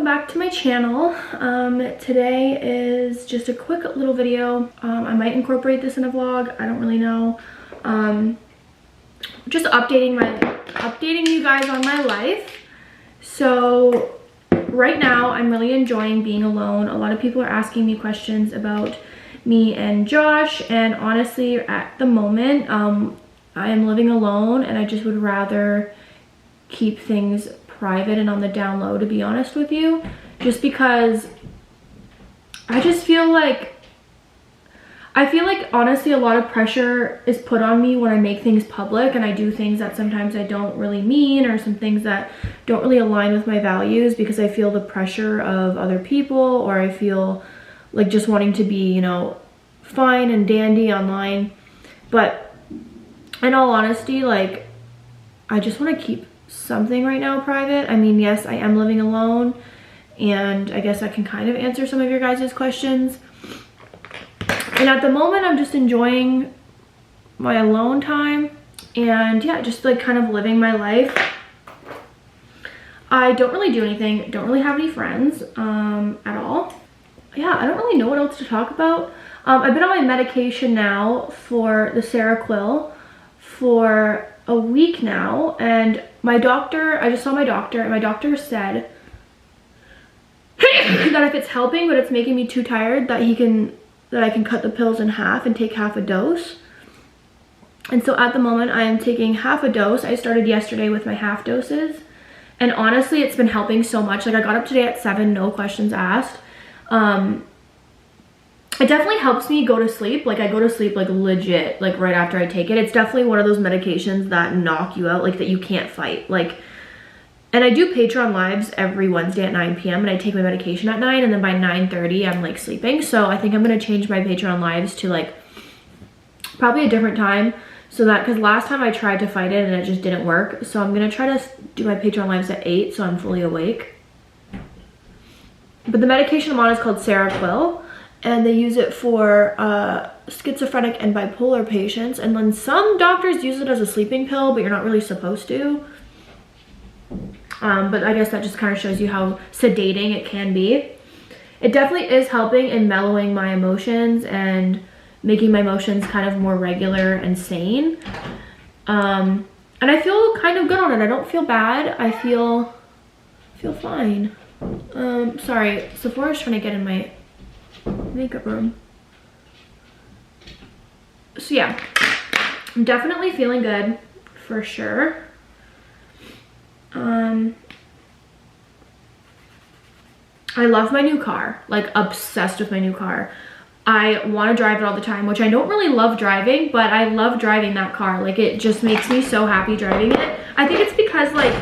back to my channel. Today is just a quick little video. I might incorporate this in a vlog, I don't really know. Just updating you guys on my life. So right now I'm really enjoying being alone. A lot of people are asking me questions about me and Josh, and honestly at the moment I am living alone and I just would rather keep things private and on the down low, to be honest with you, just because I feel like honestly a lot of pressure is put on me when I make things public and I do things that sometimes I don't really mean, or some things that don't really align with my values, because I feel the pressure of other people, or I feel like just wanting to be, you know, fine and dandy online. But in all honesty, like, I just want to keep something right now private. I mean, yes, I am living alone, and I guess I can kind of answer some of your guys' questions. And at the moment, I'm just enjoying my alone time, and yeah, just like kind of living my life. I don't really do anything, don't really have any friends at all. Yeah, I don't really know what else to talk about. I've been on my medication now for the Seroquel for a week now, and my doctor, I just saw my doctor, and my doctor said that if it's helping but it's making me too tired, that I can cut the pills in half and take half a dose. And so at the moment I am taking half a dose. I started yesterday with my half doses, and honestly it's been helping so much. Like, I got up today at 7, no questions asked. It definitely helps me go to sleep. Like, I go to sleep like legit, like right after I take it. It's definitely one of those medications that knock you out, like that you can't fight. Like, and I do Patreon lives every Wednesday at 9 p.m. and I take my medication at 9, and then by 9:30 I'm like sleeping. So I think I'm gonna change my Patreon lives to like probably a different time, so that, because last time I tried to fight it and it just didn't work. So I'm gonna try to do my Patreon lives at 8 so I'm fully awake. But the medication I'm on is called Seroquel, and they use it for schizophrenic and bipolar patients, and then some doctors use it as a sleeping pill, but you're not really supposed to. But I guess that just kind of shows you how sedating it can be. It definitely is helping in mellowing my emotions and making my emotions kind of more regular and sane. And I feel kind of good on it. I don't feel bad. I feel fine. Sorry, Sephora's trying to get in my makeup room. So yeah, I'm definitely feeling good for sure. I love my new car, like obsessed with my new car. I want to drive it all the time, which I don't really love driving, but I love driving that car. Like, it just makes me so happy driving it. I think it's because, like,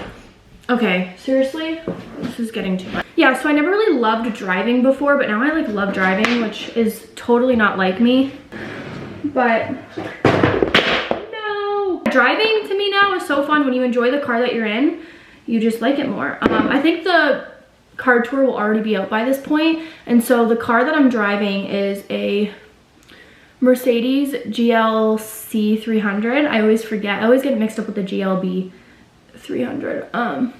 okay, seriously, this is getting too much. Yeah, so I never really loved driving before, but now I like love driving, which is totally not like me. But no, driving to me now is so fun. When you enjoy the car that you're in, you just like it more. I think the car tour will already be out by this point, and so the car that I'm driving is a Mercedes GLC 300. I always forget, I always get it mixed up with the GLB 300. And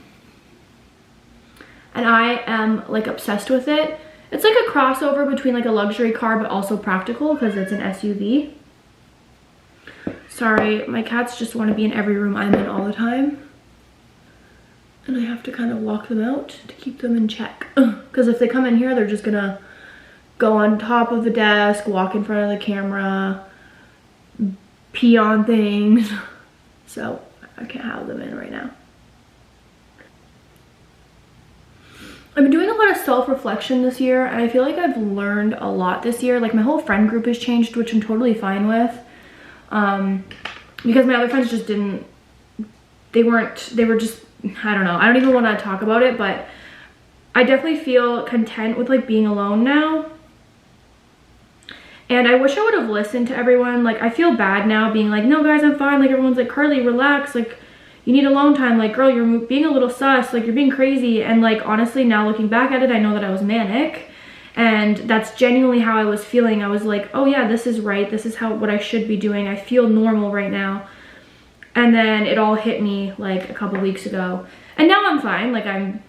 I am like obsessed with it. It's like a crossover between like a luxury car but also practical, because it's an SUV. Sorry, my cats just want to be in every room I'm in all the time, and I have to kind of walk them out to keep them in check, because if they come in here they're just gonna go on top of the desk, walk in front of the camera, pee on things. So I can't have them in right now. I've been doing a lot of self-reflection this year, and I feel like I've learned a lot this year. Like, my whole friend group has changed, which I'm totally fine with. Because my other friends just didn't, they were just, I don't know. I don't even want to talk about it, but I definitely feel content with like being alone now. And I wish I would have listened to everyone. Like, I feel bad now being like, no guys, I'm fine. Like, everyone's like, Karlee, relax. Like, you need alone time. Like, girl, you're being a little sus. Like, you're being crazy. And like, honestly, now looking back at it, I know that I was manic. And that's genuinely how I was feeling. I was like, oh yeah, this is right. This is what I should be doing. I feel normal right now. And then it all hit me like a couple weeks ago. And now I'm fine. Like, I'm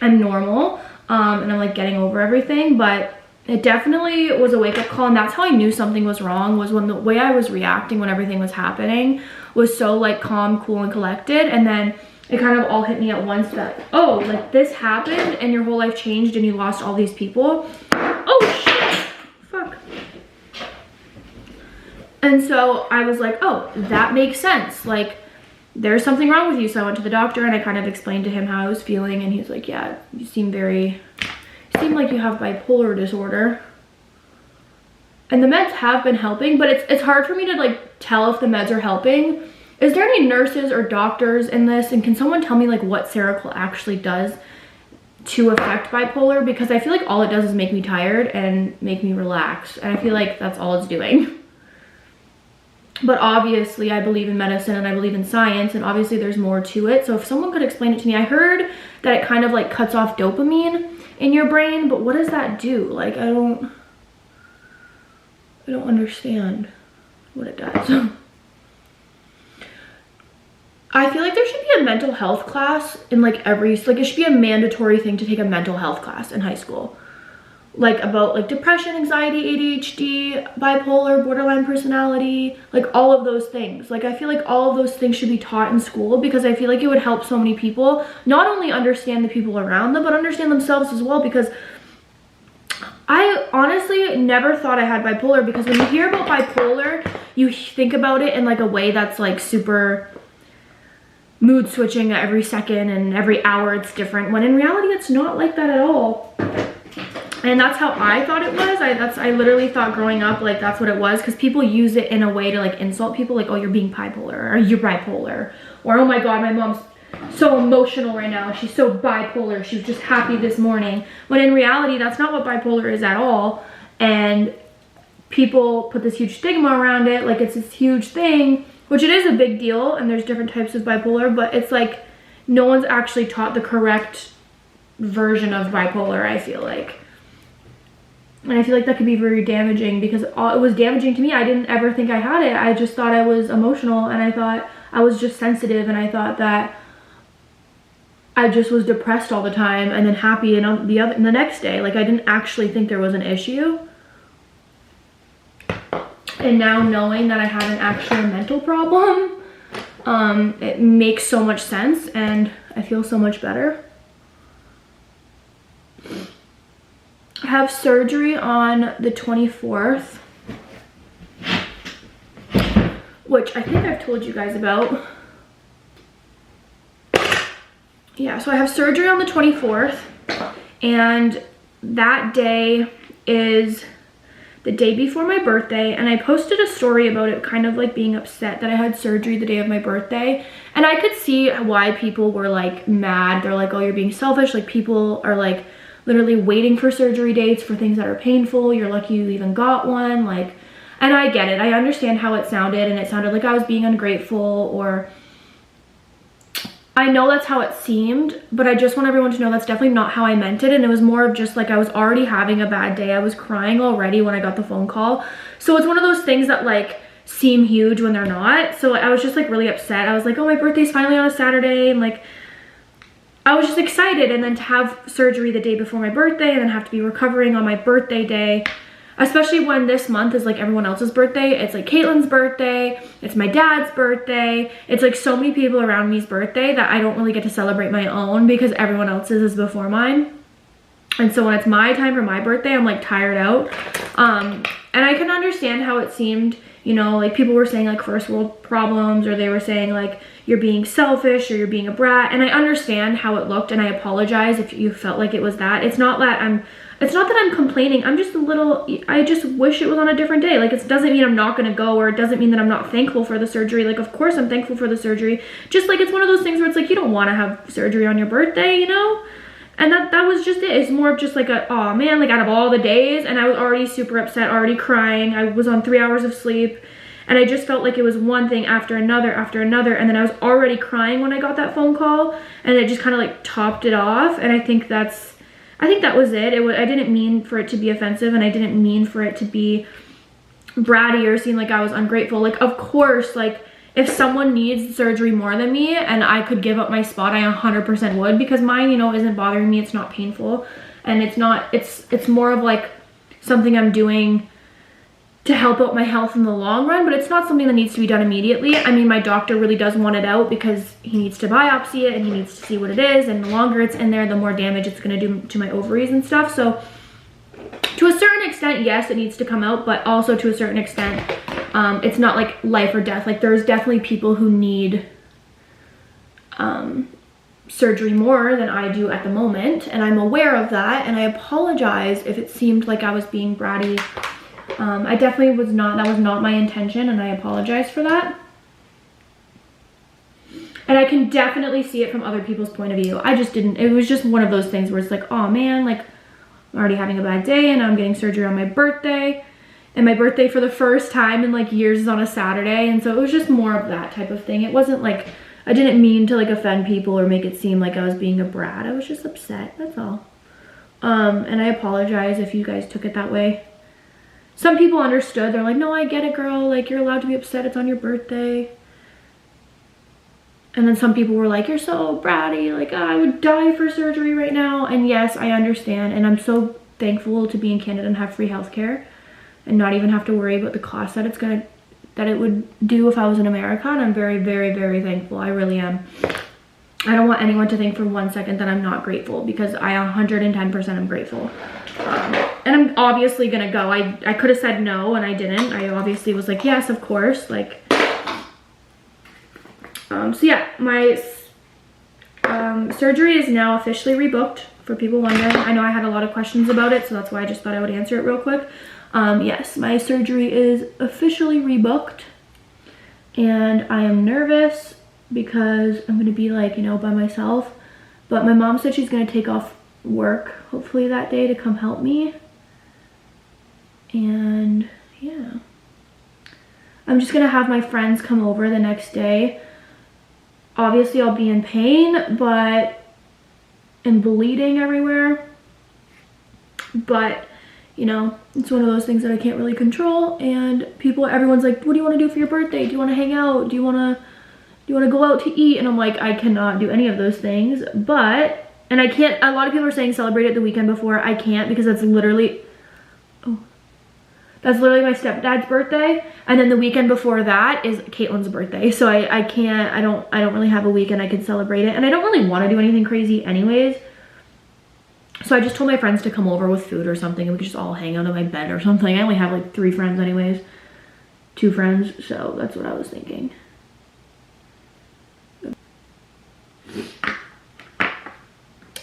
I'm normal, and I'm like getting over everything. But it definitely was a wake-up call, and that's how I knew something was wrong, was when the way I was reacting when everything was happening was so like calm, cool, and collected. And then it kind of all hit me at once that, oh, like this happened and your whole life changed and you lost all these people. Oh shit, fuck. And so I was like, oh, that makes sense. Like, there's something wrong with you. So I went to the doctor and I kind of explained to him how I was feeling, and he's like, yeah, you seem like you have bipolar disorder. And the meds have been helping, but it's hard for me to like tell if the meds are helping. Is there any nurses or doctors in this? And can someone tell me like what Seroquel actually does to affect bipolar? Because I feel like all it does is make me tired and make me relax. And I feel like that's all it's doing. But obviously I believe in medicine and I believe in science, and obviously there's more to it. So if someone could explain it to me. I heard that it kind of like cuts off dopamine in your brain, but what does that do? Like, I don't understand what it does. I feel like there should be a mental health class in like it should be a mandatory thing to take a mental health class in high school. Like about like depression, anxiety, ADHD, bipolar, borderline personality, like all of those things. Like I feel like all of those things should be taught in school, because I feel like it would help so many people not only understand the people around them, but understand themselves as well. Because I honestly never thought I had bipolar, because when you hear about bipolar, you think about it in like a way that's like super mood switching every second and every hour it's different, when in reality it's not like that at all. And that's how I thought it was. I literally thought growing up like that's what it was, because people use it in a way to like insult people, like, oh, you're being bipolar, or you're bipolar, or oh my god, my mom's so emotional right now, she's so bipolar, she was just happy this morning, when in reality that's not what bipolar is at all. And people put this huge stigma around it, like it's this huge thing, which it is a big deal, and there's different types of bipolar, but it's like no one's actually taught the correct version of bipolar, I feel like. And I feel like that could be very damaging, because it was damaging to me. I didn't ever think I had it. I just thought I was emotional, and I thought I was just sensitive, and I thought that I just was depressed all the time and then happy and the next day. Like I didn't actually think there was an issue. And now knowing that I have an actual mental problem, it makes so much sense, and I feel so much better. I have surgery on the 24th, which I think I've told you guys about. Yeah, so I have surgery on the 24th, and that day is the day before my birthday, and I posted a story about it, kind of like being upset that I had surgery the day of my birthday. And I could see why people were like mad. They're like, oh, you're being selfish. Like people are like literally waiting for surgery dates for things that are painful. You're lucky you even got one. Like, and I get it. I understand how it sounded, and it sounded like I was being ungrateful, or I know that's how it seemed, but I just want everyone to know that's definitely not how I meant it. And it was more of just like I was already having a bad day. I was crying already when I got the phone call. So it's one of those things that like seem huge when they're not. So I was just like really upset. I was like, oh, my birthday's finally on a Saturday, and like I was just excited. And then to have surgery the day before my birthday and then have to be recovering on my birthday day, especially when this month is like everyone else's birthday. It's like Caitlin's birthday, it's my dad's birthday, it's like so many people around me's birthday that I don't really get to celebrate my own because everyone else's is before mine. And so when it's my time for my birthday, I'm like tired out. And I can understand how it seemed, you know, like people were saying like first world problems, or they were saying like you're being selfish or you're being a brat. And I understand how it looked, and I apologize if you felt like it was that. It's not that I'm complaining. I'm just I just wish it was on a different day. Like it doesn't mean I'm not gonna go, or it doesn't mean that I'm not thankful for the surgery. Like of course I'm thankful for the surgery. Just like it's one of those things where it's like you don't wanna have surgery on your birthday, you know? And that was just it. It's more of just like oh man, like out of all the days, and I was already super upset, already crying. I was on 3 hours of sleep, and I just felt like it was one thing after another, and then I was already crying when I got that phone call, and it just kind of like topped it off. And I think that was it. I didn't mean for it to be offensive, and I didn't mean for it to be bratty or seem like I was ungrateful. Like, of course, like, if someone needs surgery more than me and I could give up my spot, I 100% would, because mine, you know, isn't bothering me. It's not painful, and it's more of like something I'm doing to help out my health in the long run, but it's not something that needs to be done immediately. I mean, my doctor really does want it out because he needs to biopsy it and he needs to see what it is, and the longer it's in there, the more damage it's going to do to my ovaries and stuff. So to a certain extent, yes, it needs to come out, but also to a certain extent, it's not like life or death. Like, there's definitely people who need surgery more than I do at the moment, and I'm aware of that, and I apologize if it seemed like I was being bratty. I definitely was not. That was not my intention, and I apologize for that. And I can definitely see it from other people's point of view. I just didn't. It was just one of those things where it's like, oh man, like, I'm already having a bad day, and I'm getting surgery on my birthday. And my birthday for the first time in like years is on a Saturday, and so it was just more of that type of thing. It wasn't like, I didn't mean to like offend people or make it seem like I was being a brat. I was just upset, that's all. And I apologize if you guys took it that way. Some people understood. They're like, no, I get it, girl. Like, you're allowed to be upset. It's on your birthday. And then some people were like, you're so bratty. Like, I would die for surgery right now. And yes, I understand. And I'm so thankful to be in Canada and have free healthcare and not even have to worry about the cost that it would do if I was in America. And I'm very, very, very thankful. I really am. I don't want anyone to think for 1 second that I'm not grateful, because I 110% am grateful. And I'm obviously gonna go. I could have said no, and I didn't. I obviously was like, yes, of course. Like, so yeah, my surgery is now officially rebooked, for people wondering. I know I had a lot of questions about it, so that's why I just thought I would answer it real quick. Yes, my surgery is officially rebooked, and I am nervous because I'm gonna be like, you know, by myself. But my mom said she's gonna take off work hopefully that day to come help me. And yeah, I'm just gonna have my friends come over the next day. Obviously I'll be in pain, but and bleeding everywhere, but you know, it's one of those things that I can't really control. And everyone's like, what do you want to do for your birthday? Do you want to hang out? Do you want to go out to eat? And I'm like, I cannot do any of those things. But, and I can't, a lot of people are saying celebrate it the weekend before. I can't, because that's literally my stepdad's birthday, and then the weekend before that is Caitlin's birthday. So I can't, I don't really have a weekend I can celebrate it, and I don't really want to do anything crazy anyways. So I just told my friends to come over with food or something, and we could just all hang out on my bed or something. I only have like 3 friends anyways, 2 friends, so that's what I was thinking.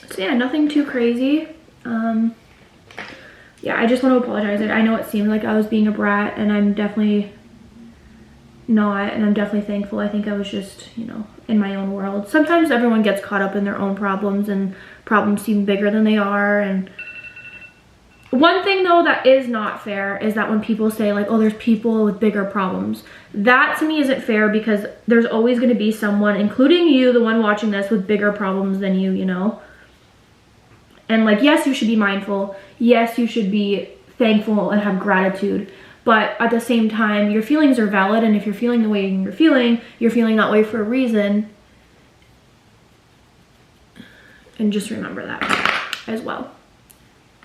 So yeah, nothing too crazy. Yeah, I just want to apologize. I know it seemed like I was being a brat, and I'm definitely not, and I'm definitely thankful. I think I was just, you know, in my own world. Sometimes everyone gets caught up in their own problems, and problems seem bigger than they are. And one thing though that is not fair is that when people say like, oh, there's people with bigger problems, that to me isn't fair, because there's always going to be someone, including you, the one watching this, with bigger problems than you, you know. And like, yes, you should be mindful. Yes, you should be thankful and have gratitude. But at the same time, your feelings are valid. And if you're feeling the way you're feeling that way for a reason. And just remember that as well.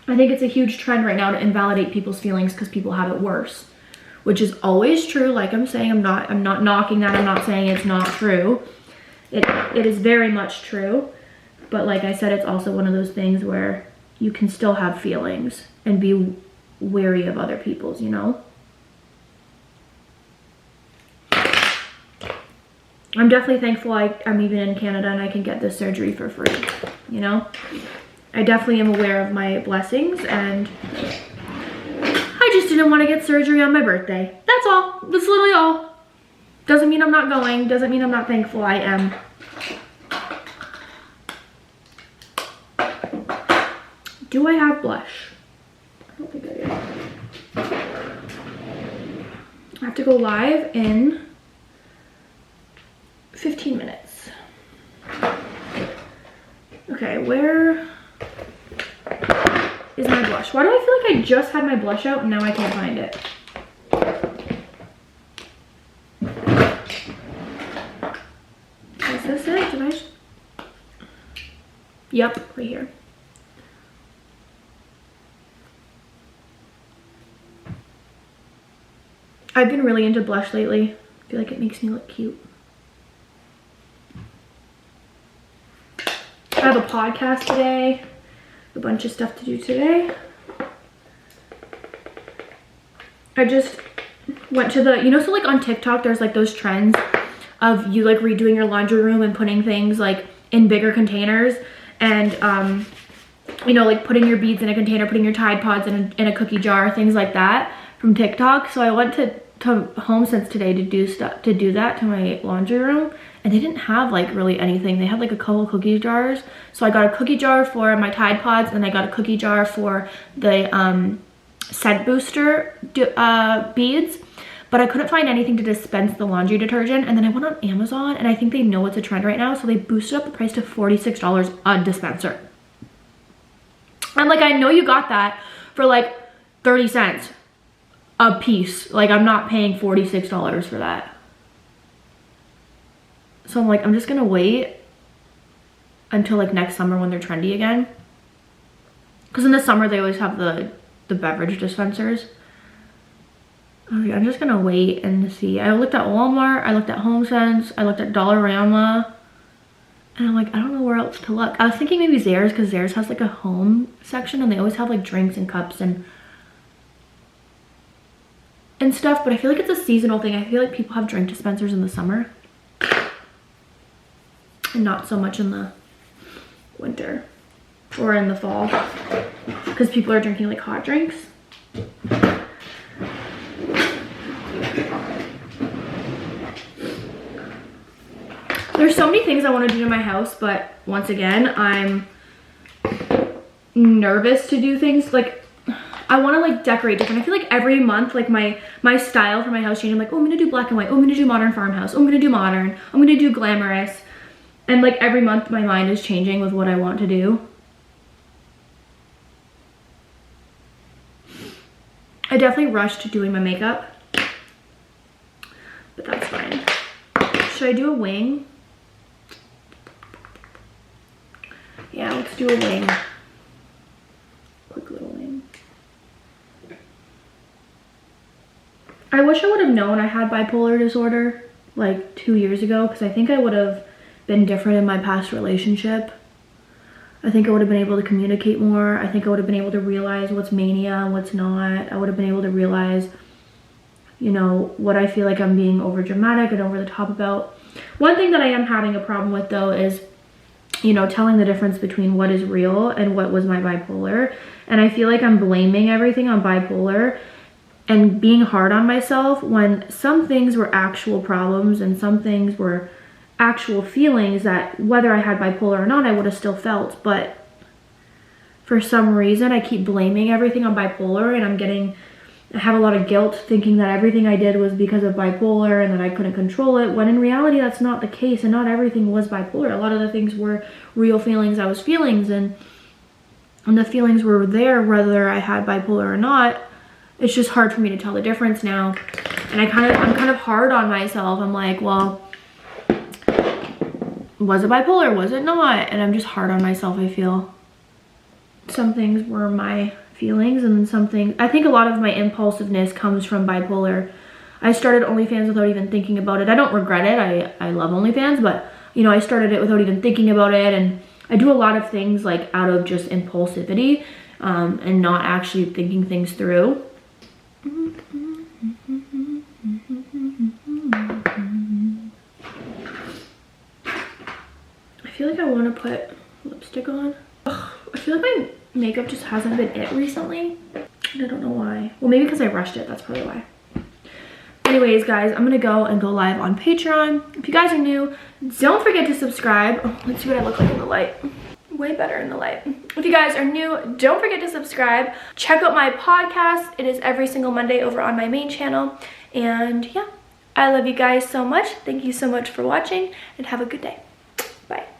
I think it's a huge trend right now to invalidate people's feelings because people have it worse, which is always true. Like I'm saying, I'm not knocking that. I'm not saying it's not true. It is very much true. But like I said, it's also one of those things where you can still have feelings and be wary of other people's, you know? I'm definitely thankful I'm even in Canada and I can get this surgery for free, you know? I definitely am aware of my blessings, and I just didn't want to get surgery on my birthday. That's all. That's literally all. Doesn't mean I'm not going. Doesn't mean I'm not thankful. I am. Do I have blush? I don't think I do. I have to go live in 15 minutes. Okay, where is my blush? Why do I feel like I just had my blush out and now I can't find it? Yep, right here. I've been really into blush lately. I feel like it makes me look cute. I have a podcast today. A bunch of stuff to do today. I just went to the, you know, so like on TikTok, there's like those trends of you like redoing your laundry room and putting things like in bigger containers and, you know, like putting your beads in a container, putting your Tide Pods in a cookie jar, things like that from TikTok. So I went to HomeSense today to do that to my laundry room, and they didn't have like really anything. They had like a couple cookie jars. So I got a cookie jar for my Tide Pods, and I got a cookie jar for the scent booster beads, but I couldn't find anything to dispense the laundry detergent. And then I went on Amazon, and I think they know it's a trend right now, so they boosted up the price to $46 a dispenser. I'm like, I know you got that for like 30 cents a piece. Like, I'm not paying $46 for that. So I'm like, I'm just gonna wait until like next summer when they're trendy again, because in the summer they always have the beverage dispensers. Okay, I'm just gonna wait and see. I looked at Walmart, I looked at HomeSense, I looked at Dollarama, and I'm like, I don't know where else to look. I was thinking maybe Zehrs, because Zehrs has like a home section and they always have like drinks and cups and stuff, but I feel like it's a seasonal thing. I feel like people have drink dispensers in the summer and not so much in the winter or in the fall, because people are drinking like hot drinks. There's so many things I want to do to my house, but once again, I'm nervous to do things. Like, I want to like decorate different. I feel like every month, like my style for my house changes. I'm like, oh, I'm gonna do black and white. Oh, I'm gonna do modern farmhouse. Oh, I'm gonna do modern. I'm gonna do glamorous. And like every month my mind is changing with what I want to do. I definitely rushed doing my makeup, but that's fine. Should I do a wing? Yeah, let's do a wing. Quick little wing. I wish I would have known I had bipolar disorder like 2 years ago, because I think I would have been different in my past relationship. I think I would have been able to communicate more. I think I would have been able to realize what's mania and what's not. I would have been able to realize, you know, what I feel like I'm being over dramatic and over the top about. One thing that I am having a problem with though is, you know, telling the difference between what is real and what was my bipolar. And I feel like I'm blaming everything on bipolar and being hard on myself when some things were actual problems and some things were actual feelings that whether I had bipolar or not, I would have still felt. But for some reason, I keep blaming everything on bipolar, and I have a lot of guilt thinking that everything I did was because of bipolar and that I couldn't control it, when in reality, that's not the case, and not everything was bipolar. A lot of the things were real feelings I was feeling, and the feelings were there whether I had bipolar or not. It's just hard for me to tell the difference now. And I'm kind of hard on myself. I'm like, well, was it bipolar? Was it not? And I'm just hard on myself, I feel. Some things were my feelings, and then something, I think a lot of my impulsiveness comes from bipolar. I started OnlyFans without even thinking about it. I don't regret it. I love OnlyFans, but you know, I started it without even thinking about it, and I do a lot of things like out of just impulsivity and not actually thinking things through. I feel like I want to put lipstick on. Ugh, I feel like my makeup just hasn't been it recently, and I don't know why. Well, maybe because I rushed it, that's probably why. Anyways, guys, I'm gonna go live on Patreon. If you guys are new, don't forget to subscribe. Oh, let's see what I look like in the light. Way better in the light. If you guys are new, don't forget to subscribe. Check out my podcast. It is every single Monday over on my main channel. And yeah, I love you guys so much. Thank you so much for watching, and have a good day. Bye.